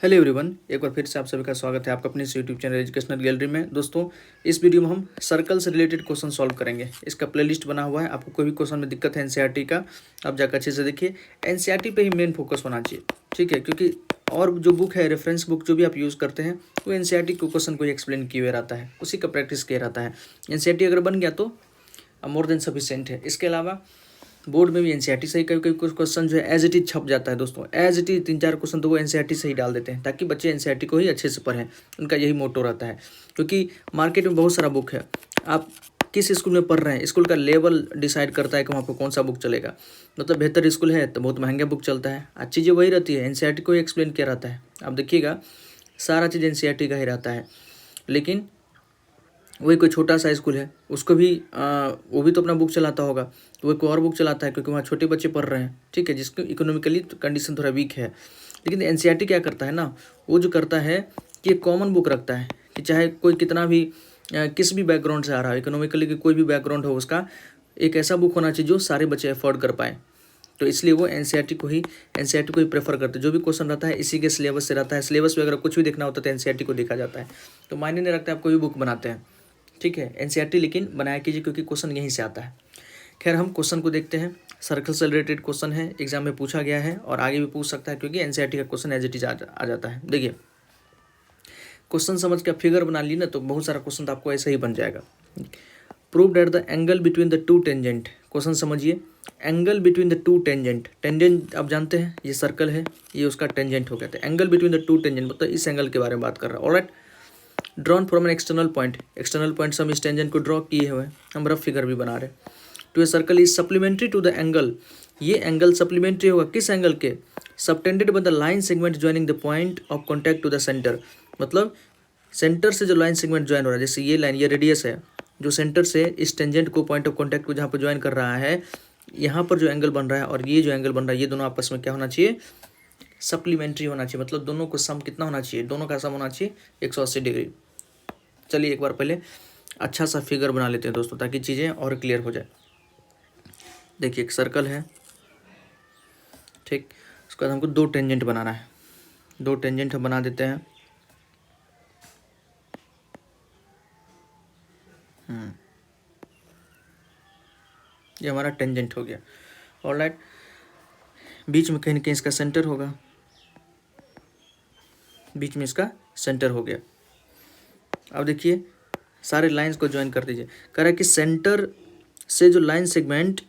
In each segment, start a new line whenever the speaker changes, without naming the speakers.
Hello everyone, एक बार फिर से आप सभी का स्वागत है आपका अपने इस यूट्यूब चैनल एजुकेशनल गैलरी में। दोस्तों, इस वीडियो में हम सर्कल से रिलेटेड क्वेश्चन सॉल्व करेंगे। इसका प्लेलिस्ट बना हुआ है। आपको कोई भी क्वेश्चन में दिक्कत है एनसीईआरटी का, आप जाकर अच्छे से देखिए। एनसीईआरटी पे ही मेन फोकस होना चाहिए, ठीक है, क्योंकि और जो बुक है, रेफरेंस बुक जो भी आप यूज़ करते हैं, वो एनसीईआरटी के क्वेश्चन को ही एक्सप्लेन किए हुए रहता है, उसी का प्रैक्टिस किया रहता है। एनसीईआरटी अगर बन गया तो मोर देन सफिशिएंट है। इसके अलावा बोर्ड में भी एनसीईआरटी से ही कभी कभी कुछ क्वेश्चन जो है एज इट इज छप जाता है। दोस्तों, एज इट इज 3-4 क्वेश्चन तो वो एनसीईआरटी से ही डाल देते हैं, ताकि बच्चे एनसीईआरटी को ही अच्छे से पढ़ें। उनका यही मोटो रहता है, क्योंकि मार्केट में बहुत सारा बुक है। आप किस स्कूल में पढ़ रहे हैं, स्कूल का लेवल डिसाइड करता है कि वहाँ पर कौन सा बुक चलेगा। मतलब बेहतर स्कूल है तो बहुत महंगा बुक चलता है। अच्छी चीज़ें वही रहती है, एनसीईआरटी को ही एक्सप्लेन किया रहता है। आप देखिएगा, सारा चीज़ एनसीईआरटी का ही रहता है। लेकिन वही कोई छोटा सा स्कूल है, उसको भी वो भी तो अपना बुक चलाता होगा, तो वो कोई और बुक चलाता है, क्योंकि वहाँ छोटे बच्चे पढ़ रहे हैं, ठीक है, जिसकी इकोनॉमिकली कंडीशन थोड़ा वीक है। लेकिन एनसीईआरटी क्या करता है ना, वो जो करता है कि एक कॉमन बुक रखता है कि चाहे कोई कितना भी किस भी बैकग्राउंड से आ रहा है, इकोनॉमिकली की कोई भी बैकग्राउंड हो, उसका एक ऐसा बुक होना चाहिए जो सारे बच्चे अफोर्ड कर पाएँ। तो इसलिए वो एनसीईआरटी को ही प्रेफर करते हैं। जो भी क्वेश्चन रहता है इसी के सिलेबस से रहता है। सिलेबस में अगर कुछ भी देखना होता है तो एनसीईआरटी को देखा जाता है। तो मायने नहीं रखता आप कोई भी बुक बनाते हैं, ठीक है। एनसीईआरटी लेकिन बनाया कीजिए, क्योंकि क्वेश्चन यहीं से आता है। खैर, हम क्वेश्चन को देखते हैं। सर्कल से रिलेटेड क्वेश्चन है, एग्जाम में पूछा गया है और आगे भी पूछ सकता है, क्योंकि एनसीईआरटी का क्वेश्चन एज इट इज आ जाता है। देखिए, क्वेश्चन समझ के फिगर बना ली ना, तो बहुत सारा क्वेश्चन तो आपको ऐसे ही बन जाएगा। Prove that the angle between the two tangent. Question समझिए, angle between the two tangent. Tangent आप जानते हैं, ये सर्कल है, ये उसका टेंजेंट हो गया था। Angle between the two tangent मतलब इस एंगल के बारे में बात कर रहा है। Alright, drawn from an external point. External point से हम इस टेंजेंट को ड्रॉ किए हुए हैं, हम रफ फिगर भी बना रहे हैं। To a circle is supplementary to the angle. ये एंगल सप्लीमेंट्री होगा किस एंगल के? Subtended by the line segment joining the point of contact to the centre. मतलब सेंटर से जो लाइन सेगमेंट ज्वाइन हो रहा है, जैसे ये लाइन, ये रेडियस है, जो सेंटर से इस टेंजेंट को, पॉइंट ऑफ कॉन्टैक्ट को जहाँ पर ज्वाइन कर रहा है, यहाँ पर जो एंगल बन रहा है और ये जो एंगल बन रहा है, ये दोनों आपस में क्या होना चाहिए? सप्लीमेंट्री होना चाहिए। मतलब दोनों को सम कितना होना चाहिए? दोनों का सम होना चाहिए 180 डिग्री। चलिए एक बार पहले अच्छा सा फिगर बना लेते हैं दोस्तों, ताकि चीज़ें और क्लियर हो जाए। देखिए, एक सर्कल है, ठीक। उसके बाद हमको दो टेंजेंट बनाना है। दो टेंजेंट हम बना देते हैं। ये हमारा टेंजेंट हो गया। ऑलराइट, बीच में कहीं ना कहीं इसका सेंटर होगा। बीच में इसका सेंटर हो गया। अब देखिए, सारे लाइंस को ज्वाइन कर दीजिए। कह रहा है कि सेंटर से जो line segment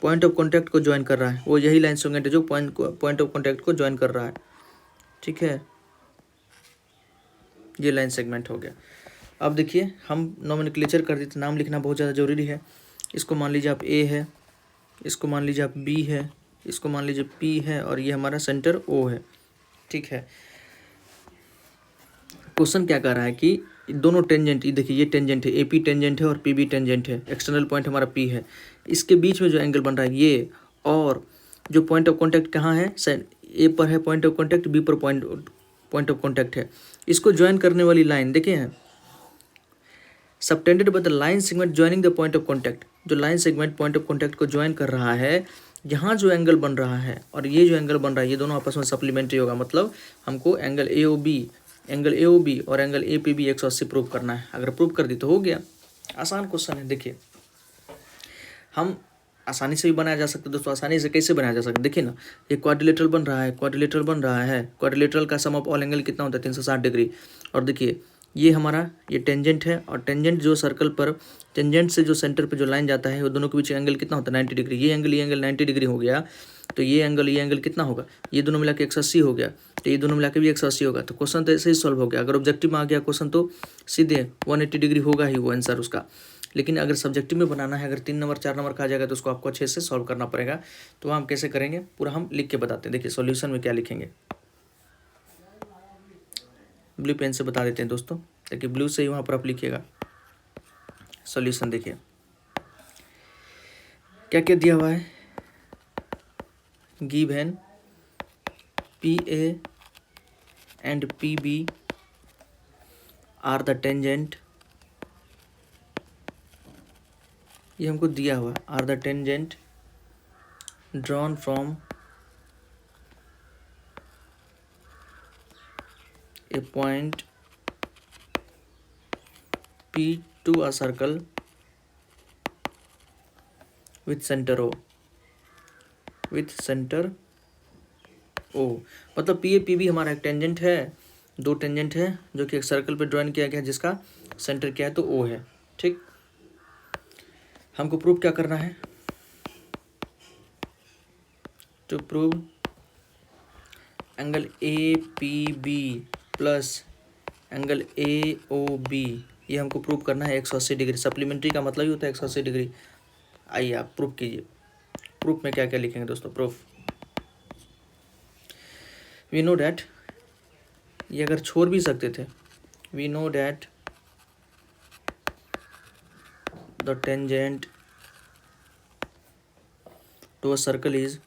point of contact को ज्वाइन कर रहा है, वो यही लाइन सेगमेंट है जो पॉइंट ऑफ कॉन्टैक्ट को ज्वाइन कर रहा है, ठीक है। ये लाइन सेगमेंट हो गया। अब देखिए, हम नोमेनक्लेचर कर देते, नाम लिखना बहुत ज़्यादा ज़रूरी है। इसको मान लीजिए आप ए है, इसको मान लीजिए आप बी है, इसको मान लीजिए पी है, और ये हमारा सेंटर ओ है, ठीक है। क्वेश्चन क्या कह रहा है कि दोनों टेंजेंट, ये देखिए, ये टेंजेंट है, एपी टेंजेंट है और पीबी टेंजेंट है। एक्सटर्नल पॉइंट हमारा पी है, इसके बीच में जो एंगल बन रहा है ये, और जो पॉइंट ऑफ कॉन्टैक्ट कहाँ है? ए पर है पॉइंट ऑफ कॉन्टैक्ट, बी पर पॉइंट ऑफ कॉन्टैक्ट है। इसको ज्वाइन करने वाली लाइन देखिए है subtended by the line segment joining the point of contact. जो line segment point of contact को ज्वाइन कर रहा है, यहाँ जो एंगल बन रहा है और ये जो एंगल बन रहा है, ये दोनों आपस में सप्लीमेंट्री होगा। मतलब हमको एंगल ए ओ बी और angle A P B 180 prove करना है। अगर प्रूव कर दी तो हो गया। आसान क्वेश्चन है। देखिए, हम आसानी से भी बनाया जा सकता है दोस्तों। आसानी से कैसे बनाया जा सकता है? देखिए ना, ये क्वाड्रिलेटरल बन रहा है, क्वाड्रिलेटरल बन रहा है। क्वाड्रिलेटरल का सम ऑफ ऑल एंगल कितना होता है? 360 डिग्री। और देखिए, ये हमारा ये टेंजेंट है, और टेंजेंट जो सर्कल पर, टेंजेंट से जो सेंटर पे जो लाइन जाता है, वो दोनों के बीच एंगल कितना होता है? 90 डिग्री। ये एंगल 90 डिग्री हो गया, तो ये एंगल कितना होगा? ये दोनों मिला के 180 हो गया, तो ये दोनों मिला के भी 180 होगा। तो क्वेश्चन तो ऐसे ही सॉल्व हो गया। अगर ऑब्जेक्टिव में आ गया क्वेश्चन तो सीधे 180 डिग्री होगा ही वो आंसर उसका। लेकिन अगर सब्जेक्टिव में बनाना है, अगर 3 नंबर 4 नंबर का आ जाएगा, तो उसको आपको अच्छे से सॉल्व करना पड़ेगा। तो हम कैसे करेंगे, पूरा हम लिख के बताते हैं। देखिए, सॉल्यूशन में क्या लिखेंगे, ब्लू पेन से बता देते हैं दोस्तों, ताकि ब्लू से ही वहाँ पर आप लिखिएगा। सॉल्यूशन देखिए क्या क्या दिया हुआ है। Given P A and P B are the tangent, ये हमको दिया हुआ, are the tangent drawn from a point P to a circle with center O, मतलब पी ए पी बी हमारा एक टेंजेंट है, दो टेंजेंट है जो कि एक सर्कल पे ड्राइन किया गया है जिसका सेंटर क्या है तो O है। ठीक, हमको प्रूव क्या करना है, to prove angle A P B plus angle A O B, ये हमको प्रूव करना है 180 डिग्री। सप्लीमेंट्री का मतलब ही होता है 180 डिग्री। आइए आप प्रूफ कीजिए। प्रूफ में क्या क्या लिखेंगे दोस्तों, प्रूफ वी नो डैट, ये अगर छोड़ भी सकते थे, we know that the tangent to a circle is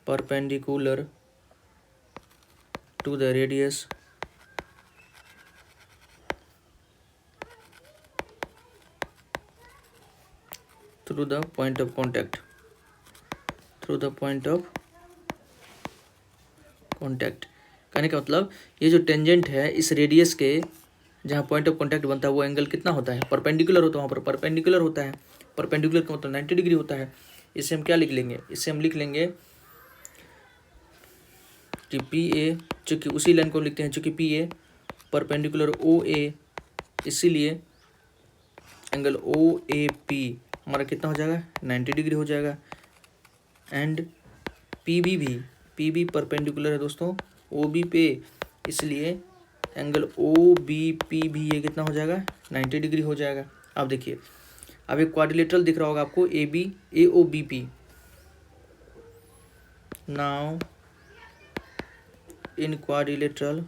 perpendicular to the radius through the point of contact, कहने का मतलब ये जो टेंजेंट है इस रेडियस के जहाँ पॉइंट ऑफ कांटेक्ट बनता है वो एंगल कितना होता है, परपेंडिकुलर होता है, वहाँ पर परपेंडिकुलर होता है। परपेंडिकुलर का मतलब 90 डिग्री होता है। इसे हम क्या लिख लेंगे, इसे हम लिख लेंगे कि पी ए, चूँकि उसी लाइन को लिखते हैं, चूँकि पी ए परपेंडिकुलर ओ ए, इसीलिए एंगल ओ ए पी हमारा कितना हो जाएगा, 90 डिग्री हो जाएगा। एंड पी बी परपेंडिकुलर है दोस्तों ओ बी पे, इसलिए एंगल ओ बी पी भी ये कितना हो जाएगा, 90 डिग्री हो जाएगा। अब देखिए, अब एक क्वाड्रिलेटरल दिख रहा होगा आपको A O B P. Now in quadrilateral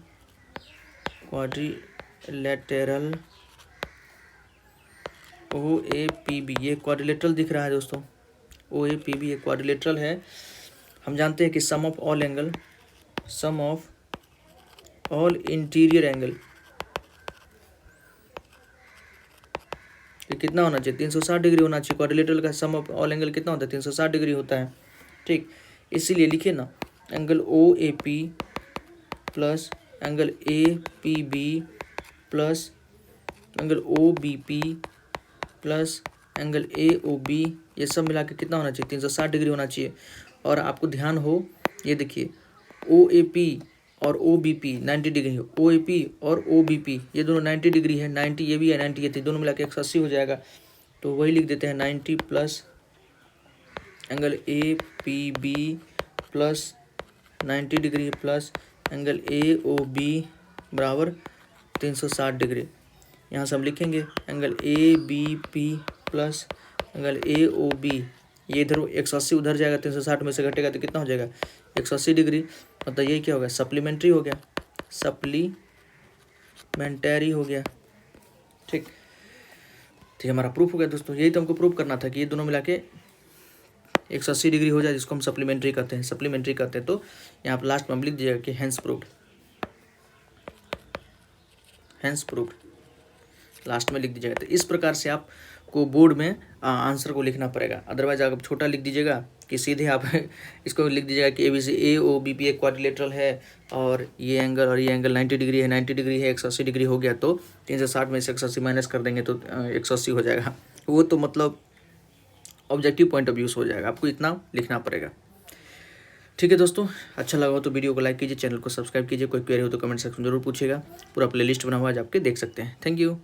O A P B, ये क्वाड्रिलेटरल दिख रहा है दोस्तों, ओ ए पी बी ये क्वाड्रिलेटरल है। हम जानते हैं कि sum of all interior angle ये कितना होना चाहिए, 360 डिग्री होना चाहिए। क्वाड्रिलेटरल का सम ऑफ ऑल एंगल कितना होता है, 360 डिग्री होता है। ठीक, इसीलिए लिखिए ना, angle O A P plus angle A P B plus angle O B P plus angle A O B, ये सब मिला के कितना होना चाहिए, 360 डिग्री होना चाहिए। और आपको ध्यान हो, ये देखिए ओ ए पी और ओ बी पी 90 डिग्री है, ओ ए पी और ओ बी पी ये दोनों 90 डिग्री है, 90 ये भी है 90 ये थे, दोनों मिला के 180 हो जाएगा। तो वही लिख देते हैं 90 plus angle A P B plus 90 degree plus angle A O B बराबर 360 डिग्री। यहाँ से हम लिखेंगे angle A B P plus angle A O B, ये इधर 180 उधर जाएगा, 360 में से घटेगा तो कितना हो जाएगा, 180 डिग्री। मतलब ये क्या हो गया, सप्लीमेंट्री हो गया, सप्लीमेंटरी हो गया। ठीक, तो ये हमारा प्रूफ हो गया दोस्तों। यही तो हमको प्रूफ करना था कि ये दोनों मिला के 180 डिग्री हो जाए, जिसको हम सप्लीमेंट्री करते हैं। तो यहाँ पर लास्ट में हम लिख दीजिएगा कि हैंस प्रूव्ड लास्ट में लिख दीजिएगा। तो इस प्रकार से आपको बोर्ड में आंसर को लिखना पड़ेगा। अदरवाइज अगर छोटा लिख दीजिएगा कि सीधे आप इसको लिख दीजिएगा कि ए ओ बी पी एक क्वाड्रिलेटरल है और ये एंगल 90 डिग्री है, 90 डिग्री है, 180 डिग्री हो गया, तो 360 में से 180 माइनस कर देंगे तो 180 हो जाएगा। वो तो मतलब ऑब्जेक्टिव पॉइंट ऑफ व्यू हो जाएगा, आपको इतना लिखना पड़ेगा। ठीक है दोस्तों, अच्छा लगा हो तो वीडियो को लाइक कीजिए, चैनल को सब्सक्राइब कीजिए। कोई क्वेरी हो तो कमेंट सेक्शन में जरूर पूछिएगा। पूरा प्लेलिस्ट बना हुआ है, आप आपके देख सकते हैं। Thank you.